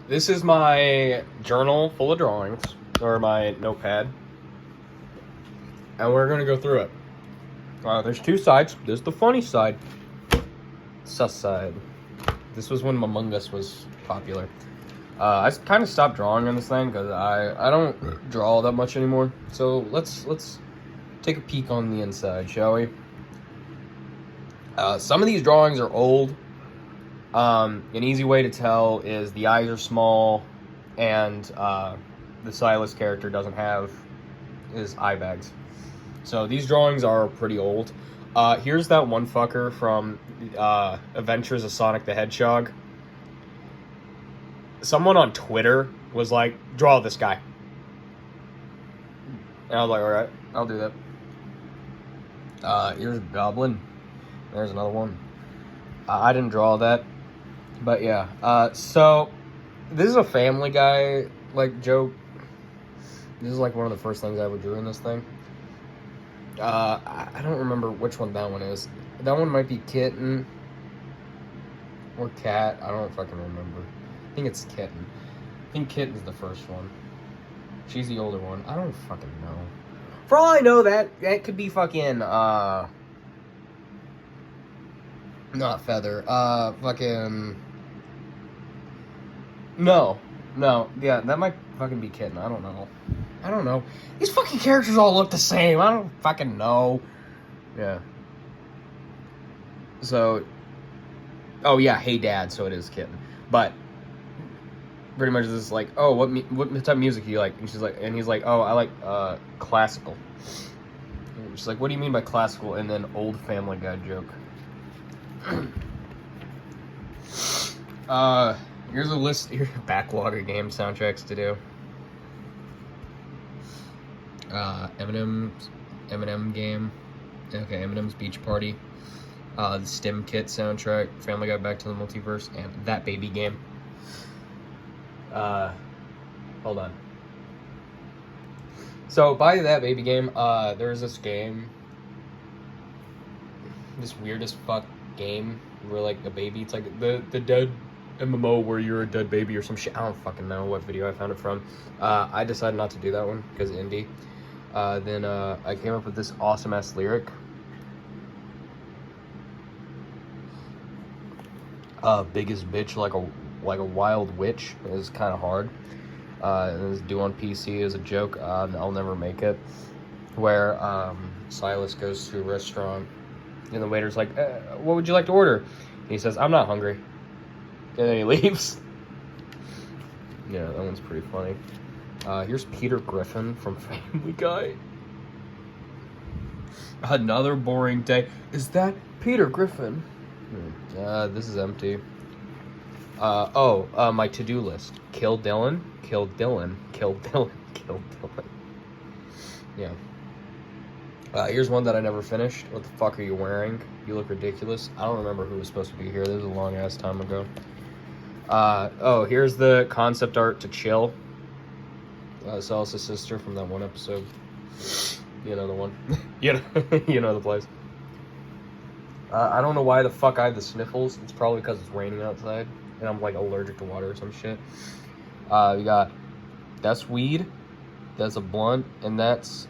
This is my journal full of drawings, or my notepad, and we're gonna go through it. There's two sides. There's the funny side, sus side. This was when Among Us was popular. I kind of stopped drawing on this thing because I don't draw that much anymore. So let's take a peek on the inside, shall we? Some of these drawings are old. An easy way to tell is the eyes are small, and the Silas character doesn't have his eye bags. So these drawings are pretty old. Here's that one fucker from Adventures of Sonic the Hedgehog. Someone on Twitter was like, draw this guy. And I was like, alright, I'll do that. Here's Goblin. There's another one. I didn't draw that. But yeah. So, this is a Family Guy, like, joke. This is like one of the first things I ever drew in this thing. I don't remember which one that one is. That one might be Kitten. Or Cat. I don't fucking remember. I think it's Kitten. I think Kitten's the first one. She's the older one. I don't fucking know. For all I know, that could be fucking, not Feather. Fucking... No. Yeah, that might fucking be Kitten. I don't know. These fucking characters all look the same. I don't fucking know. Yeah. So... Oh, yeah, Hey Dad, so it is Kitten. But... pretty much this is like, oh, what type of music do you like? And he's like, oh, I like classical. And she's like, what do you mean by classical? And then old Family Guy joke. Here's a list. Here's a backlog of game soundtracks to do. Eminem game. Okay, Eminem's Beach Party. The STEM Kit soundtrack. Family Guy Back to the Multiverse, and That Baby game. Hold on. So, by That Baby game, there's this game, this weird as fuck game, where, like, a baby, it's like the dead MMO where you're a dead baby or some shit. I don't fucking know what video I found it from. I decided not to do that one, because indie. Then, I came up with this awesome-ass lyric. Biggest bitch like a wild witch is kind of hard. And it's due on PC as a joke. I'll never make it. Where Silas goes to a restaurant and the waiter's like, what would you like to order? And he says, I'm not hungry. And then he leaves. Yeah, that one's pretty funny. Here's Peter Griffin from Family Guy. Another boring day. Is that Peter Griffin? This is empty. My to-do list. Kill Dylan, kill Dylan, kill Dylan, kill Dylan. Yeah. Here's one that I never finished. What the fuck are you wearing? You look ridiculous. I don't remember who was supposed to be here. This was a long-ass time ago. Here's the concept art to Chill. Salsa's sister from that one episode. You know the one. you know the place. I don't know why the fuck I have the sniffles. It's probably because it's raining outside. And I'm, like, allergic to water or some shit. We got... That's weed. That's a blunt. And that's...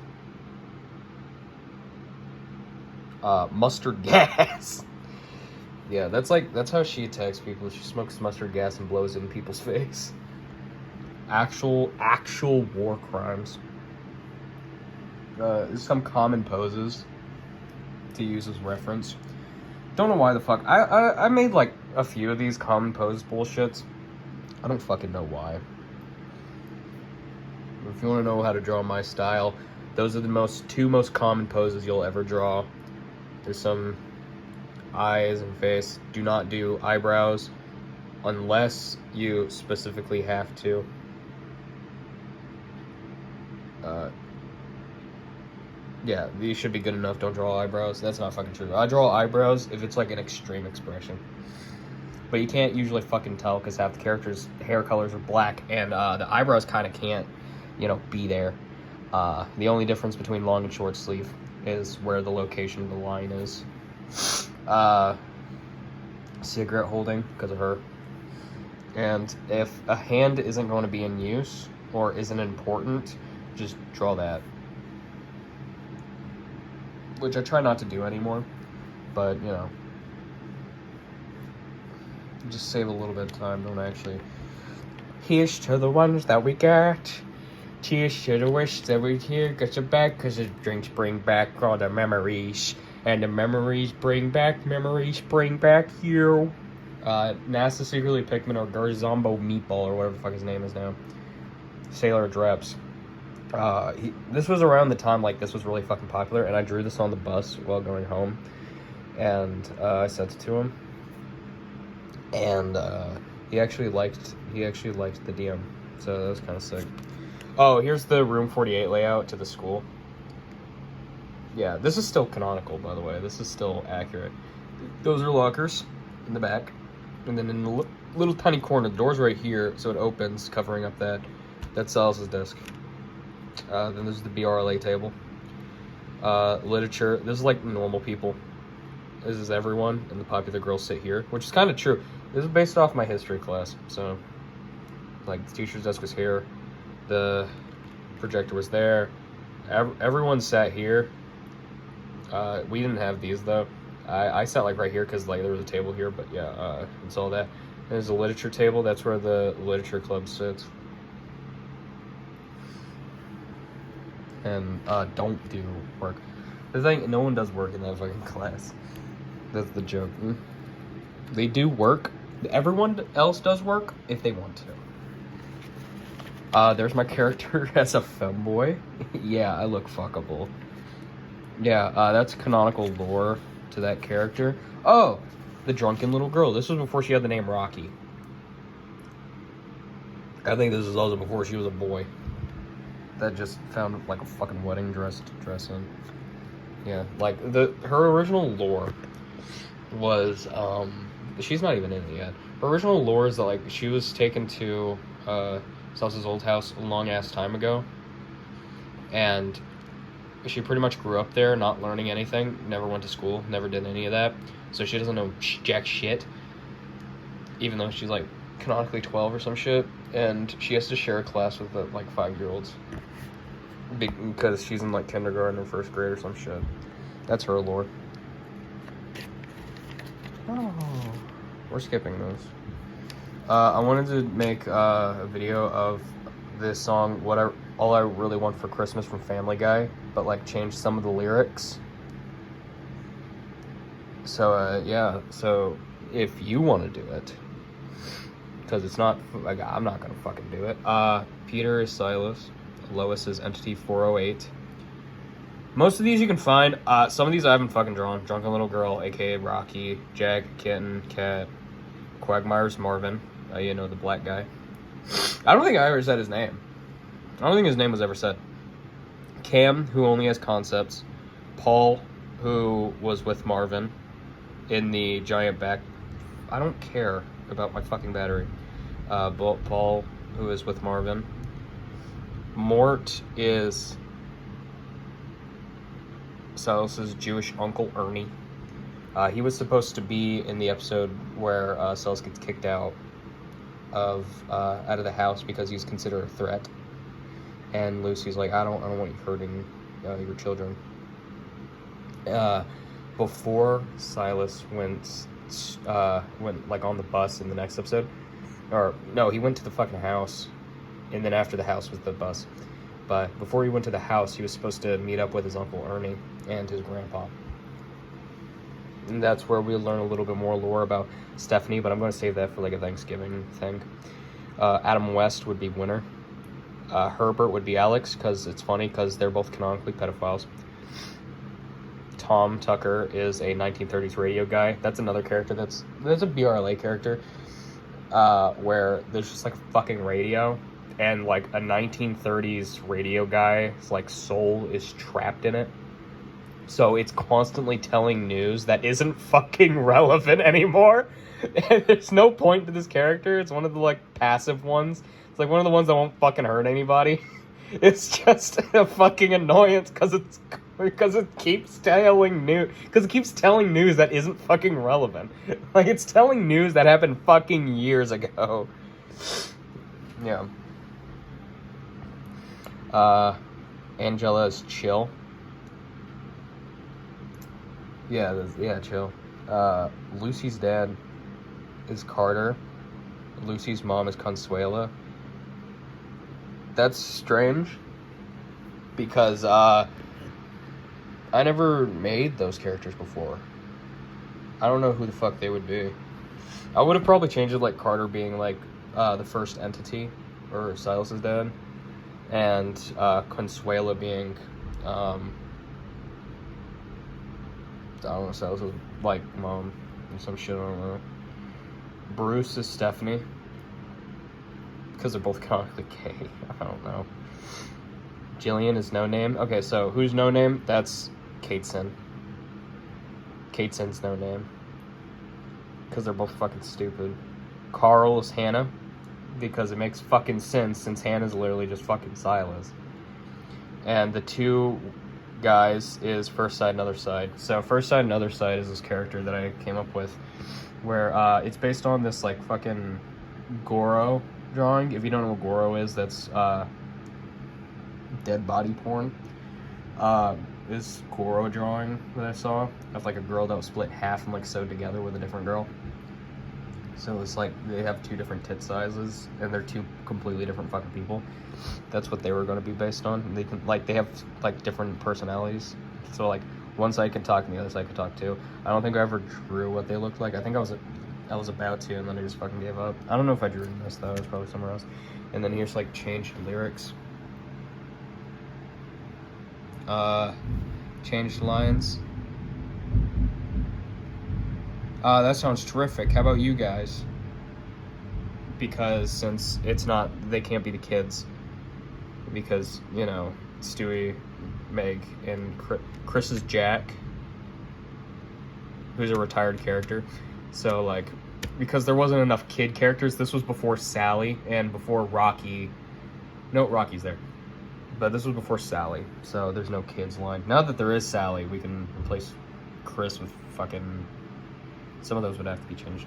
mustard gas. Yeah, that's how she attacks people. She smokes mustard gas and blows it in people's face. Actual war crimes. Some common poses to use as reference. Don't know why the fuck. I made, like, a few of these common pose bullshits. I don't fucking know why. If you want to know how to draw my style, those are the two most common poses you'll ever draw. There's some eyes and face. Do not do eyebrows unless you specifically have to. Yeah, these should be good enough. Don't draw eyebrows. That's not fucking true. I draw eyebrows if it's like an extreme expression. But you can't usually fucking tell because half the characters' hair colors are black and the eyebrows kind of can't, be there. The only difference between long and short sleeve is where the location of the line is. Cigarette holding because of her. And if a hand isn't going to be in use or isn't important, just draw that. Which I try not to do anymore, but, you know, just save a little bit of time, don't actually. Here's to the ones that we got. Cheers to the wish that we here got your back, cause the drinks bring back all the memories. And the memories bring back you. NASA secretly Pikmin or Garzombo Meatball or whatever the fuck his name is now. Sailor Dreps. This was around the time like this was really fucking popular, and I drew this on the bus while going home, and I sent it to him, and he actually liked the DM, so that was kind of sick. Oh, here's the Room 48 layout to the school. Yeah, this is still canonical, by the way. This is still accurate. Those are lockers in the back, and then in the little tiny corner, the door's right here, so it opens, covering up that's Silas's desk. Then there's the BRLA table. Literature. This is like normal people. This is everyone, and the popular girls sit here, which is kind of true. This is based off my history class, so like the teacher's desk was here, the projector was there. Everyone sat here. We didn't have these though. I sat like right here because like there was a table here, but yeah, it's all that. And there's a literature table. That's where the literature club sits. And don't do work. The thing, no one does work in that fucking class. That's the joke. They do work. Everyone else does work if they want to. There's my character as a femboy. Yeah, I look fuckable. Yeah, that's canonical lore to that character. Oh, the drunken little girl. This was before she had the name Rocky. I think this is also before she was a boy that just found like a fucking wedding dress to dress in. Yeah, like her original lore was she's not even in it yet. Her original lore is that like she was taken to Silas's old house a long ass time ago, and she pretty much grew up there, not learning anything, never went to school, never did any of that, so she doesn't know jack shit, even though she's like canonically 12 or some shit, and she has to share a class with like 5-year-olds because she's in like kindergarten or first grade or some shit. That's her lore. Oh, we're skipping those. I wanted to make a video of this song, All I Really Want for Christmas from Family Guy, but like change some of the lyrics. So yeah, so if you want to do it, because it's not like I'm not gonna fucking do it. Peter is Silas, Lois is Entity 408. Most of these you can find. Some of these I haven't fucking drawn. Drunken Little Girl, aka Rocky, Jack, Kitten, Cat, Quagmire's Marvin. You know, the black guy. I don't think I ever said his name. I don't think his name was ever said. Cam, who only has concepts. Paul, who was with Marvin in the giant back. I don't care about my fucking battery. Paul, who is with Marvin. Mort is Silas's Jewish uncle Ernie. He was supposed to be in the episode where Silas gets kicked out of the house because he's considered a threat, and Lucy's like, I don't want you hurting your children. Before Silas went like on the bus in the next episode, or no, he went to the fucking house, and then after the house was the bus. But before he went to the house, he was supposed to meet up with his Uncle Ernie and his grandpa. And that's where we learn a little bit more lore about Stephanie, but I'm going to save that for like a Thanksgiving thing. Adam West would be Winter. Herbert would be Alex, because it's funny, because they're both canonically pedophiles. Tom Tucker is a 1930s radio guy. That's another character that's a BRLA character, where there's just like a fucking radio, and like a 1930s radio guy's like soul is trapped in it. So it's constantly telling news that isn't fucking relevant anymore. And there's no point to this character. It's one of the like passive ones. It's like one of the ones that won't fucking hurt anybody. It's just a fucking annoyance because it keeps telling news. Because it keeps telling news that isn't fucking relevant. Like, it's telling news that happened fucking years ago. Yeah. Angela is chill. Yeah, chill. Lucy's dad is Carter. Lucy's mom is Consuela. That's strange because I never made those characters before. I don't know who the fuck they would be. I would have probably changed it like Carter being like the first entity, or Silas's dad, and Consuela being I don't know, Silas's like mom or some shit. I don't know. Bruce is Stephanie because they're both canonically gay. I don't know. Jillian is No Name. Okay, so who's No Name? That's Kateson. Kateson's No Name. Because they're both fucking stupid. Carl is Hannah. Because it makes fucking sense since Hannah's literally just fucking Silas. And the two guys is First Side and Other Side. So First Side and Other Side is this character that I came up with where it's based on this like fucking Goro drawing. If you don't know what Goro is, that's dead body porn. This Goro drawing that I saw of like a girl that was split half and like sewed together with a different girl. So it's like they have two different tit sizes and they're two completely different fucking people. That's what they were going to be based on. And they have like different personalities. So like one side can talk and the other side can talk too. I don't think I ever drew what they looked like. I think I was about to, and then I just fucking gave up. I don't know if I drew this though. It was probably somewhere else. And then here's like changed lyrics. Changed lines. That sounds terrific. How about you guys? Because since it's not, they can't be the kids. Because, you know, Stewie, Meg, and Chris is Jack, who's a retired character. So, like, because there wasn't enough kid characters, this was before Sally and before Rocky. No, Rocky's there. But this was before Sally, so there's no kids line. Now that there is Sally, we can replace Chris with fucking... Some of those would have to be changed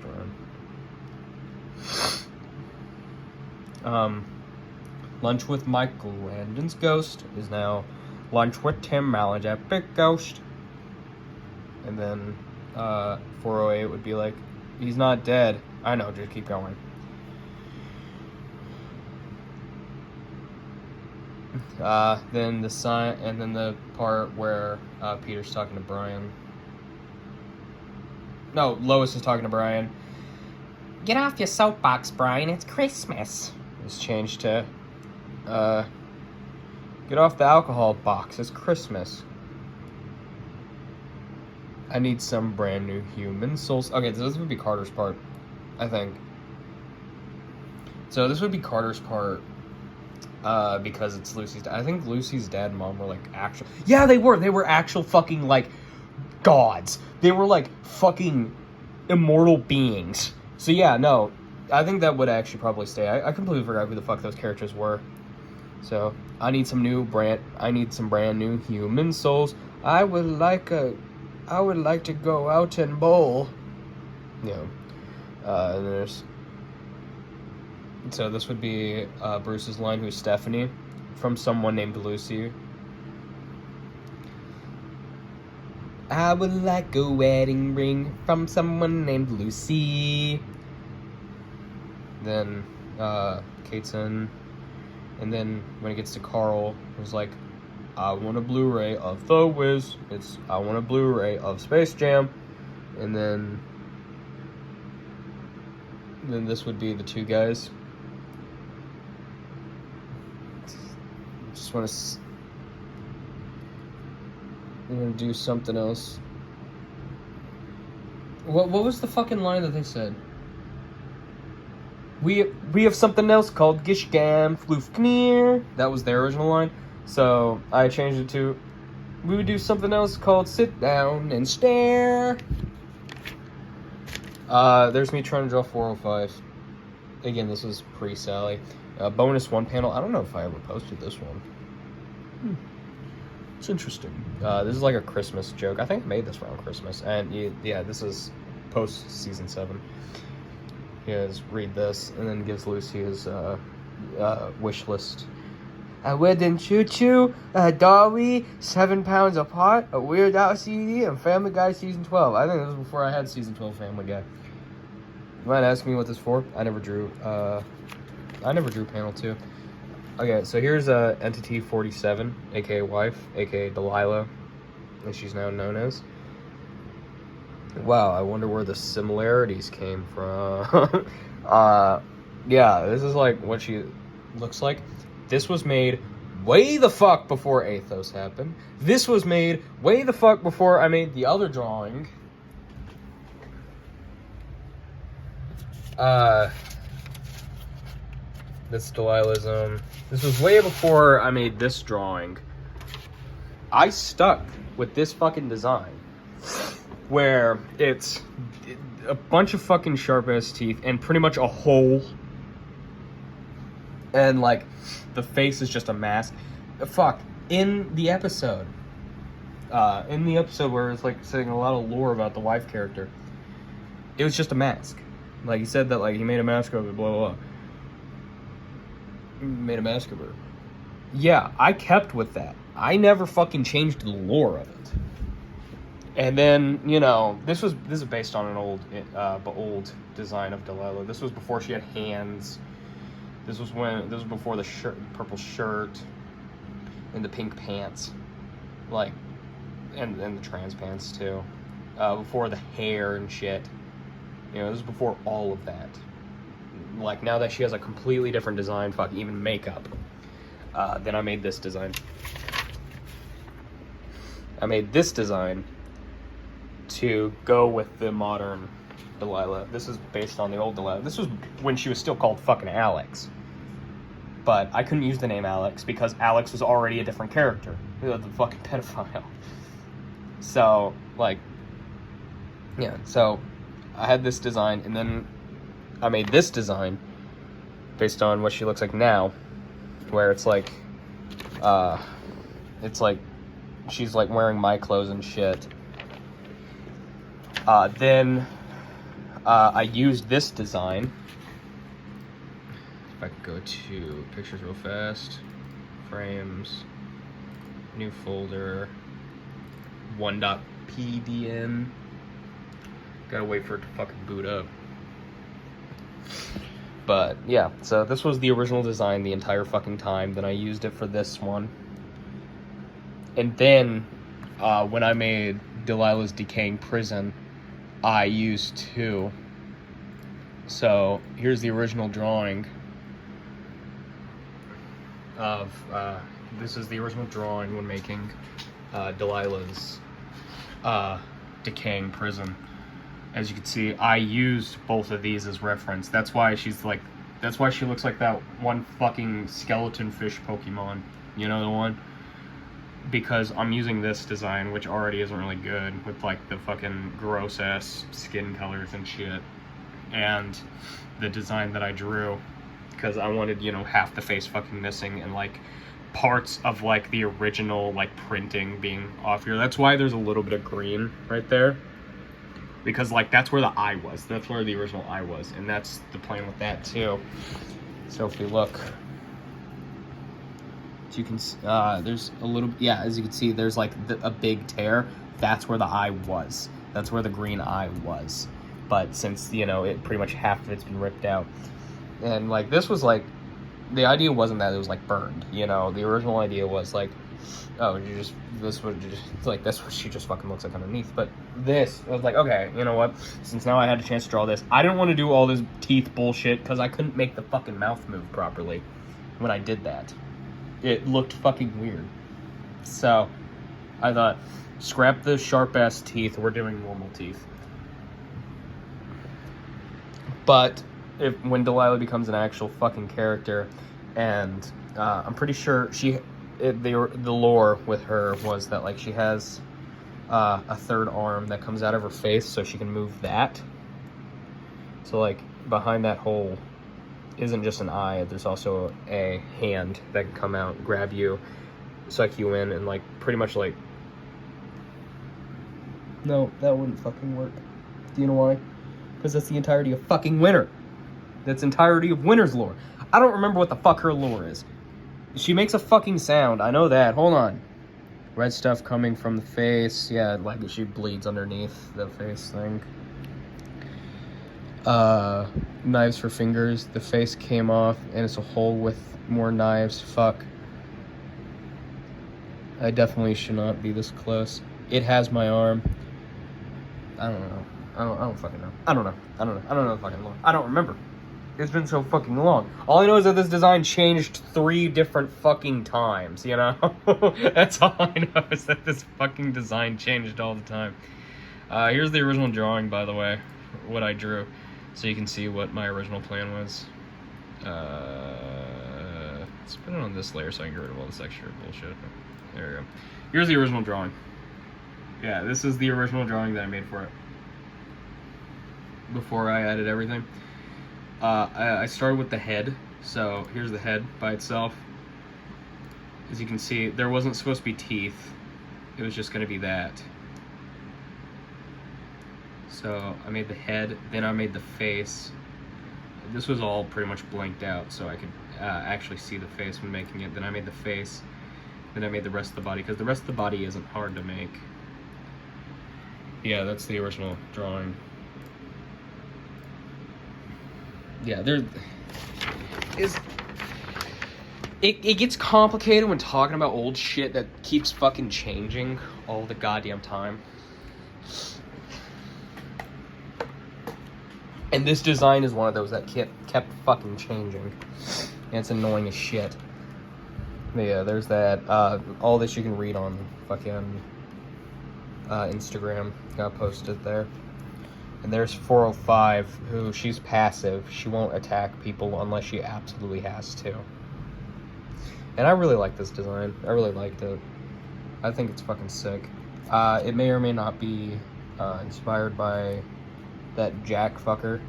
around. Lunch with Michael Landon's ghost is now Lunch with Tim Mallin's epic ghost. And then 408 would be like, he's not dead. I know, just keep going. Then the sign, and then the part where Peter's talking to Brian. No, Lois is talking to Brian. Get off your soapbox, Brian. It's Christmas. It's changed to, get off the alcohol box. It's Christmas. I need some brand new human souls. Okay, so this would be Carter's part, I think. So this would be Carter's part. Because it's Lucy's dad. I think Lucy's dad and mom were like actual. Yeah, they were. They were actual fucking like gods. They were like fucking immortal beings. So yeah, no, I think that would actually probably stay. I completely forgot who the fuck those characters were. So I need some brand new human souls. I would like to go out and bowl. Yeah. And there's. So this would be Bruce's line, who's Stephanie, from someone named Lucy. I would like a wedding ring from someone named Lucy. Then Kateson. And then when it gets to Carl, it was like, I want a Blu-ray of The Wiz. I want a Blu-ray of Space Jam. And then this would be the two guys. I'm gonna do something else. What was the fucking line that they said? We have something else called Gishgam Floofkneer. That was their original line. So I changed it to, we would do something else called Sit Down and Stare. There's me trying to draw 405. Again, this was pre-Sally. Bonus one panel. I don't know if I ever posted this one. It's interesting. This is like a Christmas joke. I think I made this around Christmas. And yeah, this is post season 7. he goes, read this, and then gives Lucy his wish list. A Wedding Choo Choo, a Dolly, 7 pounds a pot, a Weird Al CD, and Family Guy Season 12. I think this was before I had Season 12 Family Guy. You might ask me what this is for? I never drew panel 2. Okay, so here's Entity 47, aka wife, aka Delilah, as she's now known as. Wow, I wonder where the similarities came from. Yeah, this is like what she looks like. This was made way the fuck before Athos happened. This was made way the fuck before I made the other drawing. This Delilah's, this was way before I made this drawing. I stuck with this fucking design where it's a bunch of fucking sharp ass teeth and pretty much a hole. And like the face is just a mask. Fuck. In the episode where it's like saying a lot of lore about the wife character, it was just a mask. Like he said that like he made a mask of it, blah blah blah. He made a mask of her. Yeah, I kept with that. I never fucking changed the lore of it. And then, you know, this is based on an old design of Delilah. This was before she had hands. This was before the purple shirt and the pink pants, like, and the trans pants too. Before the hair and shit. You know, this was before all of that. Like, now that she has a completely different design, fuck, even makeup. Then I made this design. I made this design to go with the modern Delilah. This is based on the old Delilah. This was when she was still called fucking Alex. But I couldn't use the name Alex because Alex was already a different character. The fucking pedophile. So, like, yeah, so I had this design, and then I made this design based on what she looks like now, where it's like she's like wearing my clothes and shit. Then I used this design. If I could go to pictures real fast, frames, new folder, 1.pdn. Gotta wait for it to fucking boot up. But yeah, so this was the original design the entire fucking time. Then I used it for this one. And then when I made Delilah's Decaying Prison, I used 2. So here's the original drawing of this is the original drawing when making Delilah's Decaying Prison. As you can see, I used both of these as reference. That's why she looks like that one fucking skeleton fish Pokemon. You know the one? Because I'm using this design, which already isn't really good, with like the fucking gross ass skin colors and shit. And the design that I drew, because I wanted, you know, half the face fucking missing and like parts of like the original like printing being off here. That's why there's a little bit of green right there. Because, like, that's where the eye was. That's where the original eye was. And that's the plan with that, too. So, if we look, as you can see, there's a little, yeah, as you can see, there's, like, a big tear. That's where the eye was. That's where the green eye was. But since, you know, it pretty much half of it's been ripped out. And, like, this was, like, the idea wasn't that it was, like, burned, you know? The original idea was, like, oh, that's what she just fucking looks like underneath. But this, I was like, okay, you know what? Since now I had a chance to draw this, I didn't want to do all this teeth bullshit because I couldn't make the fucking mouth move properly when I did that. It looked fucking weird. So, I thought, scrap the sharp-ass teeth, we're doing normal teeth. But, when Delilah becomes an actual fucking character, and I'm pretty sure the lore with her was that like she has a third arm that comes out of her face so she can move that. So like behind that hole isn't just an eye, there's also a hand that can come out, grab you, suck you in, and like pretty much like, no, that wouldn't fucking work. Do you know why? Because that's the entirety of fucking winter. That's entirety of Winter's lore. I don't remember what the fuck her lore is. She makes a fucking sound. I know that. Hold on. Red stuff coming from the face. Yeah, like she bleeds underneath the face thing. Knives for fingers. The face came off and it's a hole with more knives. Fuck. I definitely should not be this close. It has my arm. I don't know. I don't fucking know. I don't know the fucking lore. I don't remember. It's been so fucking long. All I know is that this design changed 3 different fucking times, you know? That's all I know, is that this fucking design changed all the time. Here's the original drawing, by the way, what I drew, so you can see what my original plan was. Let's put it on this layer so I can get rid of all this extra bullshit. There we go. Here's the original drawing. Yeah, this is the original drawing that I made for it. Before I added everything. I started with the head, so here's the head by itself. As you can see, there wasn't supposed to be teeth. It was just going to be that. So I made the head, then I made the face. This was all pretty much blanked out, so I could actually see the face when making it. Then I made the face, then I made the rest of the body, because the rest of the body isn't hard to make. Yeah, that's the original drawing. Yeah, it gets complicated when talking about old shit that keeps fucking changing all the goddamn time. And this design is one of those that kept fucking changing. And it's annoying as shit. But yeah, there's that. All this you can read on fucking Instagram. Got posted there. And there's 405, who she's passive. She won't attack people unless she absolutely has to. And I really like this design. I really liked it. I think it's fucking sick. It may or may not be inspired by that Jack fucker,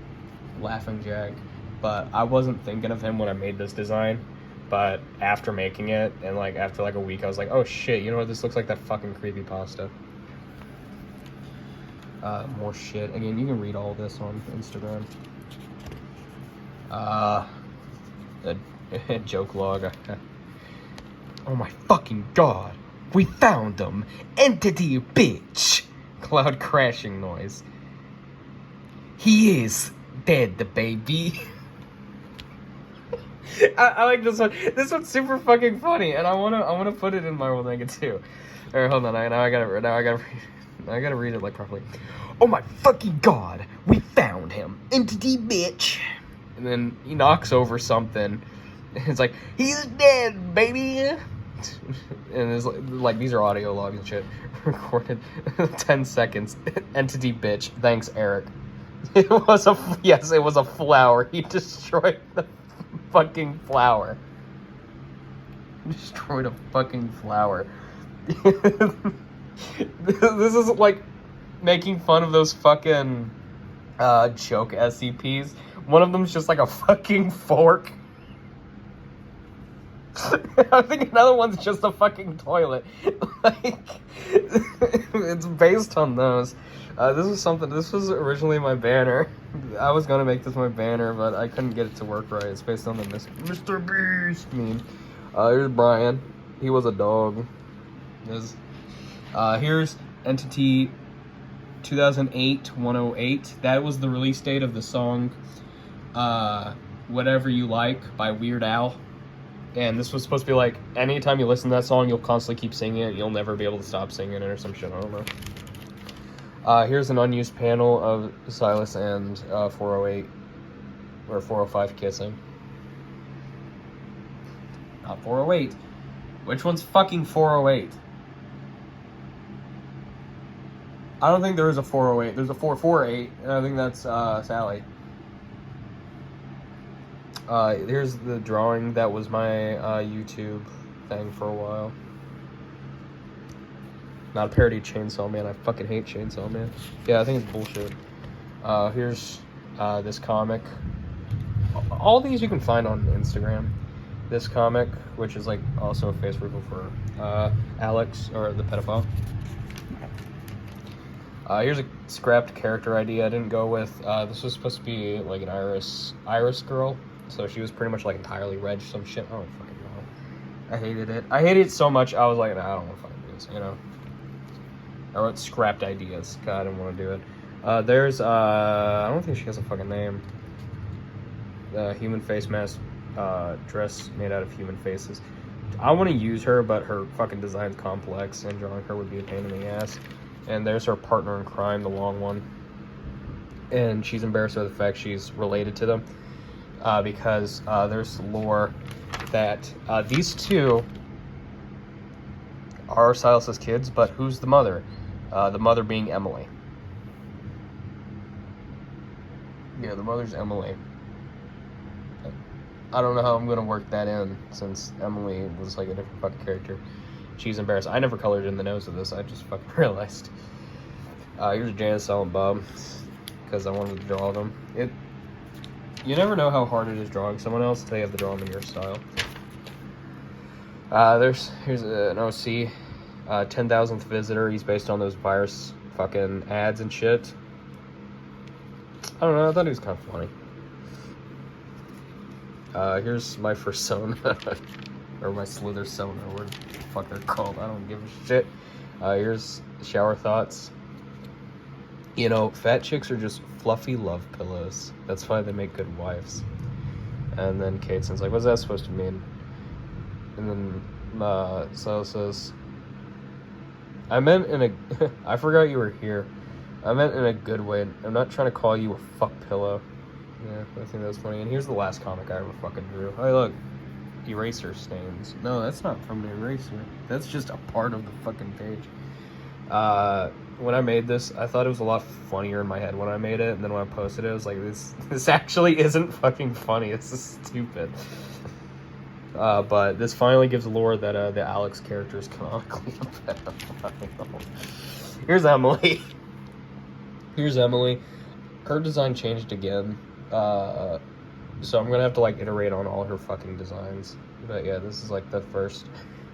Laughing Jack. But I wasn't thinking of him when I made this design. But after making it, and like after like a week, I was like, oh shit, you know what? This looks like that fucking creepypasta. More shit. Again, you can read all this on Instagram. A joke log. Oh my fucking god. We found them. Entity bitch. Cloud crashing noise. He is dead, the baby. I like this one. This one's super fucking funny, and I wanna put it in my World Manga too. Alright, hold on. I gotta read it like properly. Oh my fucking god, we found him. Entity bitch. And then he knocks over something. It's like, he's dead, baby. And it's like these are audio logs and shit. Recorded 10 seconds. Entity bitch. Thanks, Eric. It was a flower. He destroyed the fucking flower. He destroyed a fucking flower. This is like making fun of those fucking joke SCPs. One of them's just like a fucking fork. I think another one's just a fucking toilet. Like, it's based on those. This was originally my banner. I was gonna make this my banner, but I couldn't get it to work right. It's based on the Mr. Beast meme. Here's Brian. He was a dog. Here's Entity 2008-108. That was the release date of the song Whatever You Like by Weird Al. And this was supposed to be like, anytime you listen to that song, you'll constantly keep singing it. You'll never be able to stop singing it or some shit. I don't know. Here's an unused panel of Silas and 408 or 405 kissing. Not 408. Which one's fucking 408? I don't think there is a 408. There's a 448, and I think that's Sally. Here's the drawing that was my YouTube thing for a while. Not a parody of Chainsaw Man. I fucking hate Chainsaw Man. Yeah, I think it's bullshit. Here's this comic. All these you can find on Instagram. This comic, which is like also a face reveal for Alex, or the pedophile. Here's a scrapped character idea I didn't go with. This was supposed to be like an Iris girl, so she was pretty much like entirely red, some shit. I don't fucking know. I hated it. I hated it so much. I was like, nah, I don't want to fucking do this. You know. I wrote scrapped ideas. God, I didn't want to do it. There's I don't think she has a fucking name. The human face mask, dress made out of human faces. I want to use her, but her fucking design's complex, and drawing her would be a pain in the ass. And there's her partner in crime, the long one. And she's embarrassed by the fact she's related to them. Because there's lore that these two are Silas's kids, but who's the mother? The mother being Emily. Yeah, the mother's Emily. I don't know how I'm going to work that in, since Emily was like a different fucking character. She's embarrassed. I never colored in the nose of this. I just fucking realized. Here's Janice, Silent Bob, because I wanted to draw them. You never know how hard it is drawing someone else until you have to draw them in your style. Here's an OC, 10,000th visitor. He's based on those virus fucking ads and shit. I don't know. I thought he was kind of funny. Here's my persona, or my Slither Sona, or what the fuck they're called. I don't give a shit. Here's shower thoughts. You know, fat chicks are just fluffy love pillows. That's why they make good wives. And then Kateson's like, what's that supposed to mean? And then Sal says, I meant in a... I forgot you were here. I meant in a good way. I'm not trying to call you a fuck pillow. Yeah, I think that was funny. And here's the last comic I ever fucking drew. Hey, look. Eraser stains. No, that's not from the eraser. That's just a part of the fucking page. When I made this, I thought it was a lot funnier in my head when I made it. And then when I posted it, I was like, this actually isn't fucking funny. It's just stupid. But this finally gives lore that the Alex character is canonically a pedophile. Here's Emily. Here's Emily. Her design changed again. So I'm gonna have to like iterate on all her fucking designs. But yeah, this is like the first.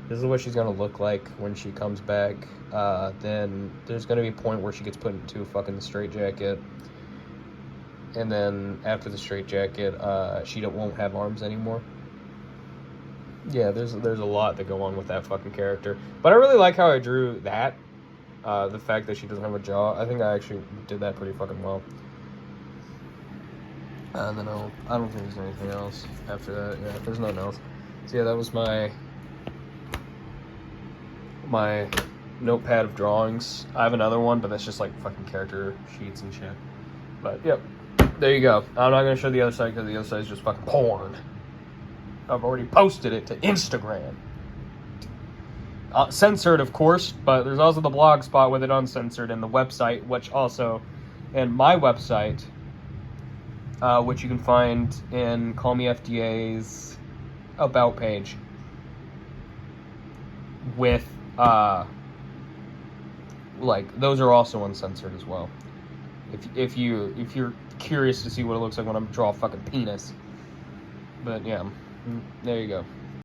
This is what she's gonna look like when she comes back. Then there's gonna be a point where she gets put into a fucking straitjacket. And then after the straitjacket, she won't have arms anymore. Yeah, there's a lot that go on with that fucking character. But I really like how I drew that. The fact that she doesn't have a jaw. I think I actually did that pretty fucking well. And then I don't think there's anything else after that. Yeah, there's nothing else. So yeah, that was my notepad of drawings. I have another one, but that's just like fucking character sheets and shit. But yep, there you go. I'm not gonna show the other side because the other side is just fucking porn. I've already posted it to Instagram. Censored, of course, but there's also the blog spot with it uncensored, and the website, and my website, which you can find in Call Me FDA's About page, with, like, those are also uncensored as well. If you're curious to see what it looks like when I draw a fucking penis. But yeah, there you go.